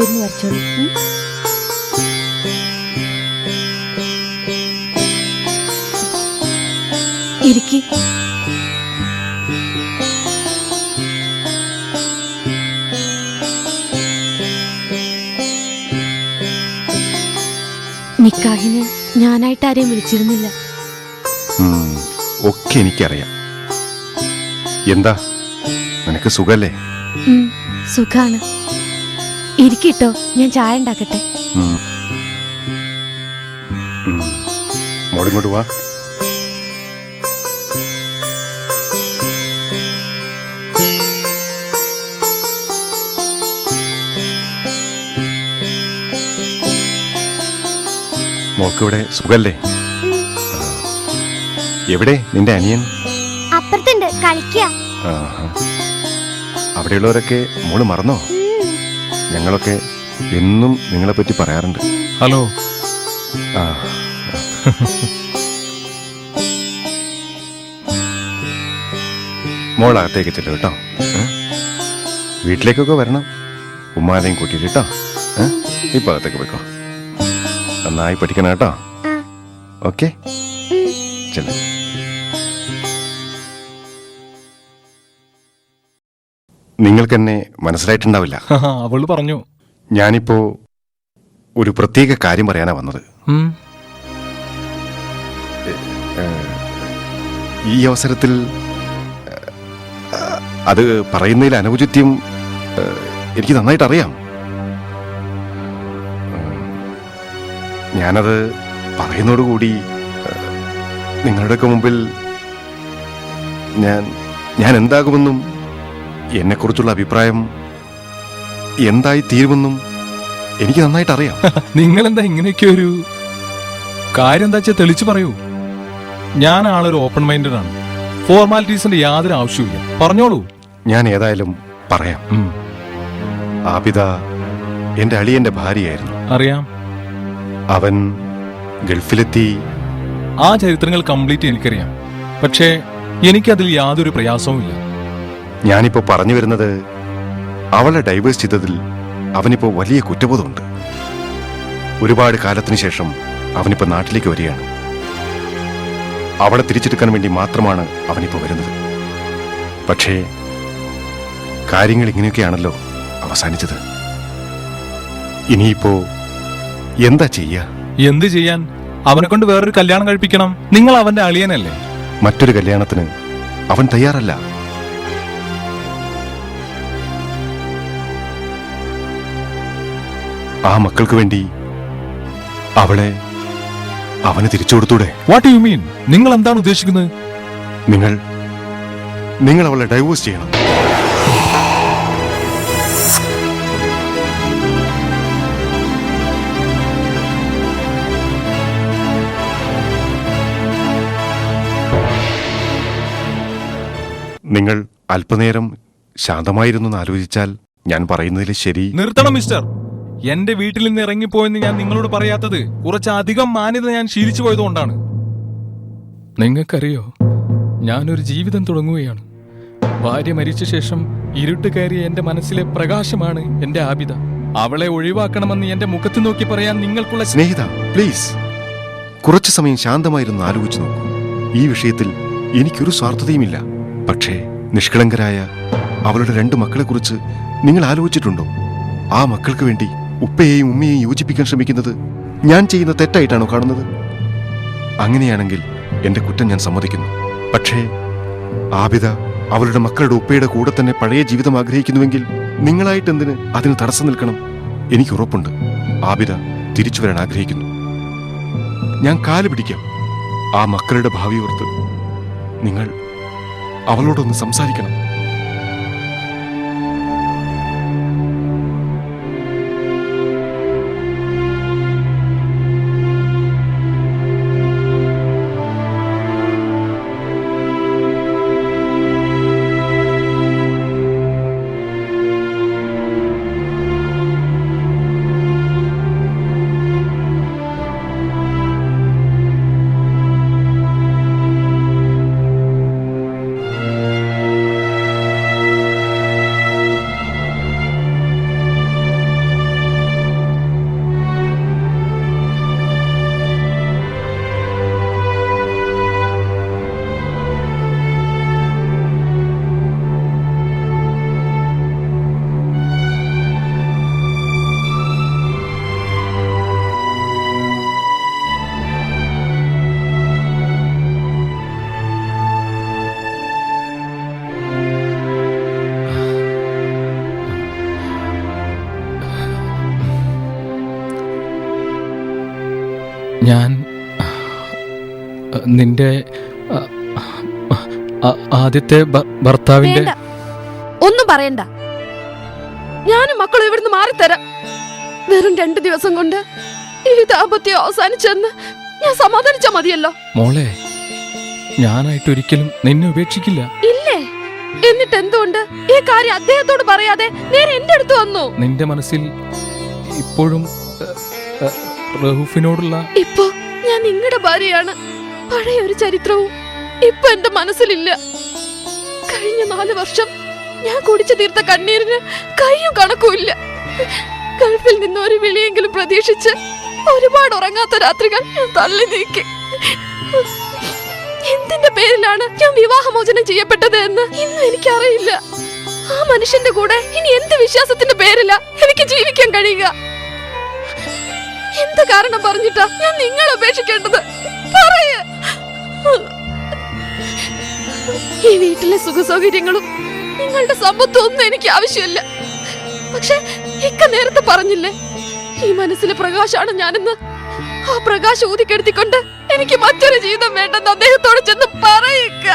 രണ്ടുപേരും വരച്ചോളൂ. ഇരിക്കി. നിക്കാഹിന് ഞാനായിട്ട് ആരെയും വിളിച്ചിരുന്നില്ല. ഒക്കെ എനിക്കറിയാം. എന്താ നിനക്ക് സുഖല്ലേ? സുഖാണ്. ഇരിക്കിട്ടോ, ഞാൻ ചായ ഉണ്ടാക്കട്ടെ. മോളിങ്ങോട്ട് വാ. മോൾക്കിവിടെ സുഖല്ലേ? എവിടെ നിന്റെ അനിയൻ? അപ്പുറത്തുണ്ട്, കളിക്കുക. അവിടെയുള്ളവരൊക്കെ മോള് മറന്നോ? ഞങ്ങളൊക്കെ എന്നും നിങ്ങളെ പറ്റി പറയാറുണ്ട്. ഹലോ. മോളകത്തേക്ക് ചെല്ലു കേട്ടോ. വീട്ടിലേക്കൊക്കെ വരണം, ഉമ്മാനെയും കൂട്ടിയിട്ട് കേട്ടോ. ഇപ്പൊ അകത്തേക്ക് പോയിക്കോ. നന്നായി പഠിക്കണം കേട്ടോ. ഓക്കെ, ചെല്ലു. നിങ്ങൾക്കെന്നെ മനസ്സിലായിട്ടുണ്ടാവില്ല. അവള് പറഞ്ഞു. ഞാനിപ്പോ ഒരു പ്രത്യേക കാര്യം പറയാനാ വന്നത്. ഈ അവസരത്തിൽ അത് പറയുന്നതിൽ അനൗചിത്യം എനിക്ക് നന്നായിട്ട് അറിയാം. ഞാനത് പറയുന്നതോടുകൂടി നിങ്ങളുടെയൊക്കെ മുമ്പിൽ ഞാൻ എന്താകുമെന്നും എന്നെക്കുറിച്ചുള്ള അഭിപ്രായം എന്തായി തീരുമെന്നും എനിക്ക് നന്നായിട്ട് അറിയാം. നിങ്ങളെന്താ ഇങ്ങനെയൊക്കെ ഒരു കാര്യം എന്താ വെച്ചാൽ തെളിച്ചു പറയൂ. ഞാൻ ആളൊരു ഓപ്പൺ മൈൻഡഡ് ആണ്. ഫോർമാലിറ്റീസിന്റെ യാതൊരു ആവശ്യമില്ല, പറഞ്ഞോളൂ. ഞാൻ ഏതായാലും പറയാം. ആബിദ എന്റെ അളിയന്റെ ഭാര്യയായിരുന്നു. അറിയാം. അവൻ ഗൾഫിലെത്തി. ആ ചരിത്രങ്ങൾ കംപ്ലീറ്റ് എനിക്കറിയാം. പക്ഷേ എനിക്കതിൽ യാതൊരു പ്രയാസവുമില്ല. ഞാനിപ്പോ പറഞ്ഞു വരുന്നത്, അവളെ ഡൈവേഴ്സ് ചെയ്തതിൽ അവനിപ്പോ വലിയ കുറ്റബോധമുണ്ട്. ഒരുപാട് കാലത്തിന് ശേഷം അവനിപ്പോ നാട്ടിലേക്ക് വരികയാണ്. അവളെ തിരിച്ചെടുക്കാൻ വേണ്ടി മാത്രമാണ് അവനിപ്പോ വരുന്നത്. പക്ഷേ കാര്യങ്ങൾ ഇങ്ങനെയൊക്കെയാണല്ലോ അവസാനിച്ചത്. ഇനിയിപ്പോ എന്താ ചെയ്യാ? എന്ത് ചെയ്യാൻ? അവനെ കൊണ്ട് വേറൊരു കല്യാണം കഴിപ്പിക്കണം. നിങ്ങൾ അവന്റെ അളിയനല്ലേ? മറ്റൊരു കല്യാണത്തിന് അവൻ തയ്യാറല്ല. ആ മക്കൾക്ക് വേണ്ടി അവളെ അവന് തിരിച്ചു കൊടുത്തൂടെ? What you mean? നിങ്ങൾ എന്താണ് ഉദ്ദേശിക്കുന്നത്? നിങ്ങൾ അവളെ ഡൈവോഴ്സ് ചെയ്യണം. നിങ്ങൾ അല്പനേരം ശാന്തമായിരുന്നു എന്ന് ആലോചിച്ചാൽ ഞാൻ പറയുന്നതിൽ ശരി. നിർത്തണം മിസ്റ്റർ. എന്റെ വീട്ടിൽ നിന്ന് ഇറങ്ങിപ്പോയെന്ന് ഞാൻ നിങ്ങളോട് പറയാത്തത് കുറച്ചധികം മാന്യത ഞാൻ ശീലിച്ചു പോയതുകൊണ്ടാണ്. നിങ്ങൾക്കറിയോ, ഞാനൊരു ജീവിതം തുടങ്ങുകയാണ്. ഭാര്യ മരിച്ച ശേഷം ഇരുട്ട് കയറിയ എന്റെ മനസ്സിലെ പ്രകാശമാണ് എന്റെ ആബിദ. അവളെ ഒഴിവാക്കണമെന്ന് എന്റെ മുഖത്ത് നോക്കി പറയാൻ നിങ്ങൾക്കുള്ള സ്നേഹിത, പ്ലീസ് കുറച്ചു സമയം ശാന്തമായിരുന്നു ആലോചിച്ചു നോക്കൂ. ഈ വിഷയത്തിൽ എനിക്കൊരു സ്വാർത്ഥതയുമില്ല. പക്ഷേ നിഷ്കളങ്കരായ അവളുടെ 2 മക്കളെക്കുറിച്ച് നിങ്ങൾ ആലോചിച്ചിട്ടുണ്ടോ? ആ മക്കൾക്ക് വേണ്ടി ഉപ്പയെയും ഉമ്മയെയും യോജിപ്പിക്കാൻ ശ്രമിക്കുന്നത് ഞാൻ ചെയ്യുന്ന തെറ്റായിട്ടാണോ കാണുന്നത്? അങ്ങനെയാണെങ്കിൽ എന്റെ കുറ്റം ഞാൻ സമ്മതിക്കുന്നു. പക്ഷേ ആബിദ അവളുടെ മക്കളുടെ ഉപ്പയുടെ കൂടെ തന്നെ പഴയ ജീവിതം ആഗ്രഹിക്കുന്നുവെങ്കിൽ നിങ്ങളായിട്ട് എന്തിന് അതിന് തടസ്സം നിൽക്കണം? എനിക്ക് ഉറപ്പുണ്ട് ആബിദ തിരിച്ചു വരാൻ ആഗ്രഹിക്കുന്നു. ഞാൻ കാല് പിടിക്കാം. ആ മക്കളുടെ ഭാവി ഓർത്ത് നിങ്ങൾ അവളോടൊന്ന് സംസാരിക്കണം. ഞാൻ നിന്റെ ആദ്യത്തെ ഭർത്താവിന്റെ... വേണ്ട, ഒന്നും പറയണ്ട. ഞാനും മക്കളും ഇവിടുന്ന് മാറിത്തരാം. വെറും 2 ദിവസം കൊണ്ട് ഈ ദാമ്പത്യം അവസാനിച്ചെന്ന് ഞാൻ സമാധാനിച്ചാ മതിയല്ലോ. മോളെ, ഞാനായിട്ടൊരിക്കലും നിന്നെ ഉപേക്ഷിക്കില്ല. ഇല്ലേ? എന്നിട്ട് എന്തുകൊണ്ട് ഈ കാര്യം അദ്ദേഹത്തോട് പറയാതെ നേരെ എന്റെ അടുത്ത് വന്നു? നിന്റെ മനസ്സിൽ ഇപ്പോഴും റഹൂഫിനോടുള്ള... ഇപ്പൊ ഞാൻ നിങ്ങളുടെ ഭാര്യയാണ്. പഴയ ഒരു ചരിത്രവും ഇപ്പൊ എന്റെ മനസ്സിലില്ല. കഴിഞ്ഞ 4 വർഷം ഞാൻ കുടിച്ചു തീർത്ത കണ്ണീരിന് കയ്യും കണക്കുമില്ല. ഗൾഫിൽ നിന്ന് ഒരു വിളിയെങ്കിലും പ്രതീക്ഷിച്ച് ഒരുപാട് ഉറങ്ങാത്ത രാത്രികൾ ഞാൻ തള്ളി നീക്കി. എന്തിന്റെ പേരിലാണ് ഞാൻ വിവാഹമോചനം ചെയ്യപ്പെട്ടത് എന്ന് ഇന്നും എനിക്കറിയില്ല. ആ മനുഷ്യന്റെ കൂടെ ഇനി എന്ത് വിശ്വാസത്തിന്റെ പേരിലാ എനിക്ക് ജീവിക്കാൻ കഴിയുക? എന്ത് കാരണം പറഞ്ഞിട്ടാ ഞാൻ നിങ്ങളെ ഉപേക്ഷിക്കേണ്ടത്? പറയ്. ഈ വീട്ടിലെ സുഖസൗകര്യങ്ങളും നിങ്ങളുടെ സമ്പത്തും ഒന്നും എനിക്ക് ആവശ്യമില്ല. പക്ഷെ ഇക്ക നേരത്തെ പറഞ്ഞില്ലേ, ഈ മനസ്സിലെ പ്രകാശാണ് ഞാനെന്ന്. ആ പ്രകാശം ഊതിക്കെടുത്തിക്കൊണ്ട് എനിക്ക് മറ്റൊരു ജീവിതം വേണ്ടെന്ന് അദ്ദേഹത്തോട് ചെന്ന് പറയിക്ക.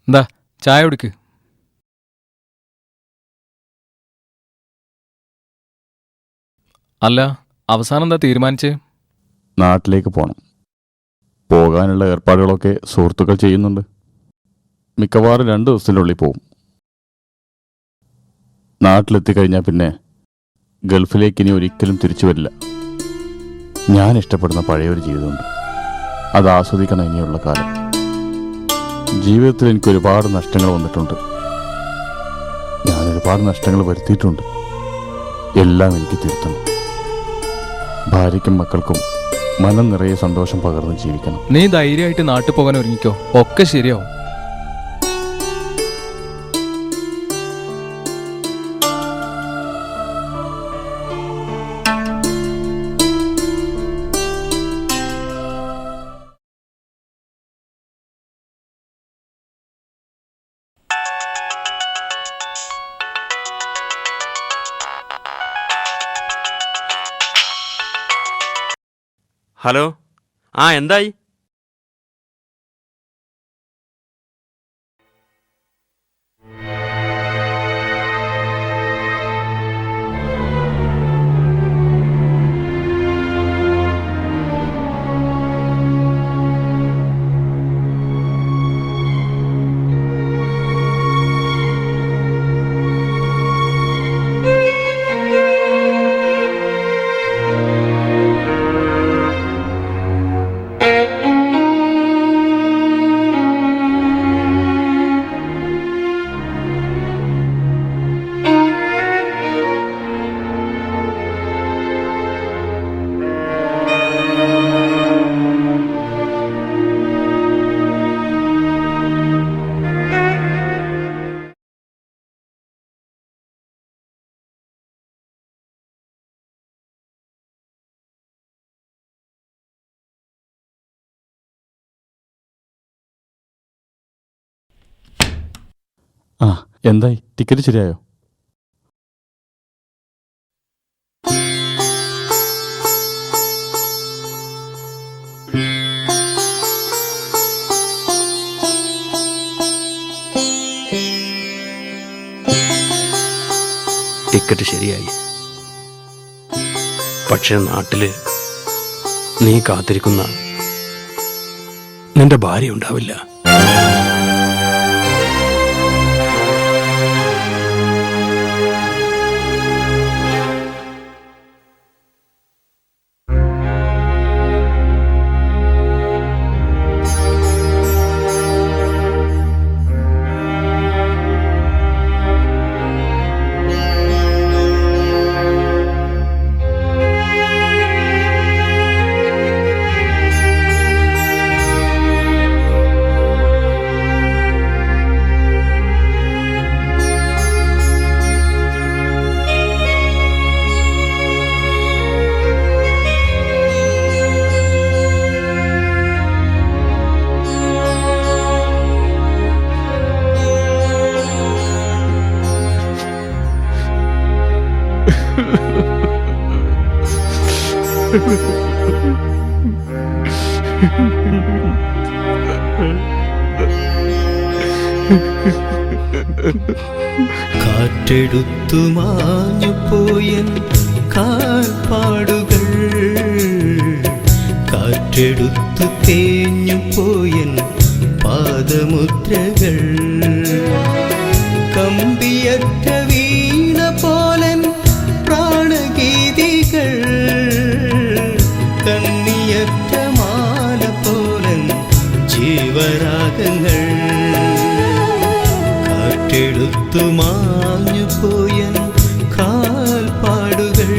എന്താ ചായ കുടിക്ക്. അല്ല, അവസാനം എന്താ തീരുമാനിച്ചേ? നാട്ടിലേക്ക് പോകണം. പോകാനുള്ള ഏർപ്പാടുകളൊക്കെ സുഹൃത്തുക്കൾ ചെയ്യുന്നുണ്ട്. മിക്കവാറും 2 ദിവസത്തിനുള്ളിൽ പോവും. നാട്ടിലെത്തിക്കഴിഞ്ഞാൽ പിന്നെ ഗൾഫിലേക്ക് ഇനി ഒരിക്കലും തിരിച്ചു വരില്ല. ഞാൻ ഇഷ്ടപ്പെടുന്ന പഴയൊരു ജീവിതമുണ്ട്. അത് ആസ്വദിക്കണം ഇനിയുള്ള കാലം. ജീവിതത്തിൽ എനിക്ക് ഒരുപാട് നഷ്ടങ്ങൾ വന്നിട്ടുണ്ട്. ഞാൻ ഒരുപാട് നഷ്ടങ്ങൾ വരുത്തിയിട്ടുണ്ട്. എല്ലാം എനിക്ക് തിരുത്തണം. ഭാര്യയ്ക്കും മക്കൾക്കും മനം നിറയെ സന്തോഷം പകർന്ന് ജീവിക്കണം. നീ ധൈര്യമായിട്ട് നാട്ടിൽ പോകാൻ ഒരുങ്ങിക്കോ, ഒക്കെ ശരിയാവും. ഹലോ, എന്തായി? ആ എന്തായി, ടിക്കറ്റ് ശരിയായോ? ടിക്കറ്റ് ശരിയായി. പക്ഷെ നാട്ടില് നീ കാത്തിരിക്കുന്ന നിന്റെ ഭാര്യ ഉണ്ടാവില്ല. കാറ്റെടുത്തു മാഞ്ഞു പോയൻ കാൽപ്പാടുകൾ, കാറ്റെടുത്തു തേഞ്ഞു പോയൻ പാദമുദ്രകൾ, കമ്പിയറ്റ വീണ പോലൻ പ്രാണഗീതികൾ, കണ്ണിയറ്റ മാല പോലൻ ജീവരാഗങ്ങൾ, കാറ്റെടുത്തു മാഞ്ഞു പോയൻ കാൽപ്പാടുകൾ,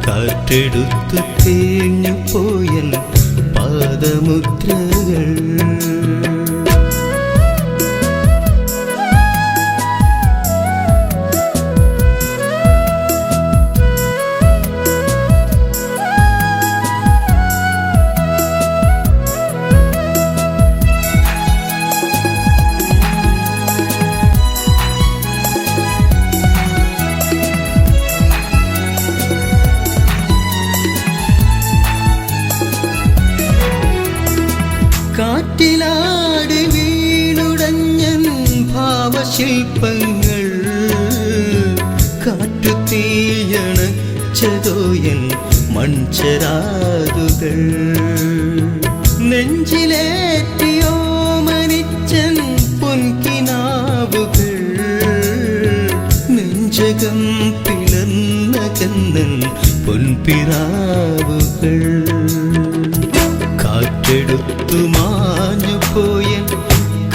കാറ്റെടുത്തു തേഞ്ഞു പോയൻ പാദമുദ്രകൾ. കാറ്റിലാടി വീണുടഞ്ഞൻ ഭാവശില്പങ്ങൾ, കാറ്റു തീയണച്ചതോയൻ മൺചരാതുകൾ, നെഞ്ചിലേറ്റിയോ മനിച്ചൻ പൊൻകിനാവുകൾ, നെഞ്ചകം പിളർന്ന കന്നൻ പൊൻപിറാവുകൾ, കാറ്റെടുത്തു മാഞ്ഞു പോയൻ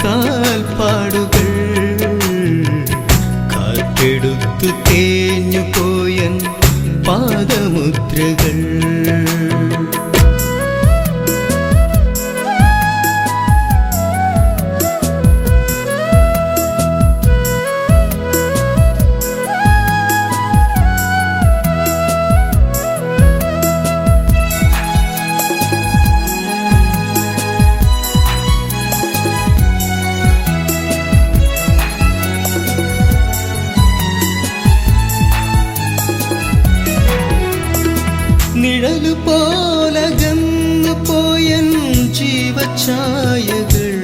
കാൽപ്പാടുകൾ, കാറ്റെടുത്തു തേഞ്ഞു പോയൻ പാദമുദ്രകൾ. നിഴലു പോലകന്നു പോയൻ ജീവഛായകൾ,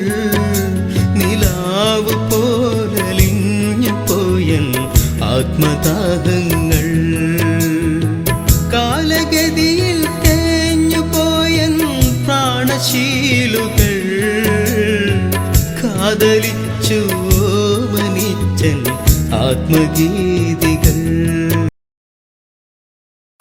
നിലാവ് പോലലിഞ്ഞു പോയൻ ആത്മദാഹങ്ങൾ, കാലഗതിയിൽ തേഞ്ഞു പോയൻ പ്രാണശീലുകൾ, കാതലിച്ചു ഓമനിച്ചൻ ആത്മഗീ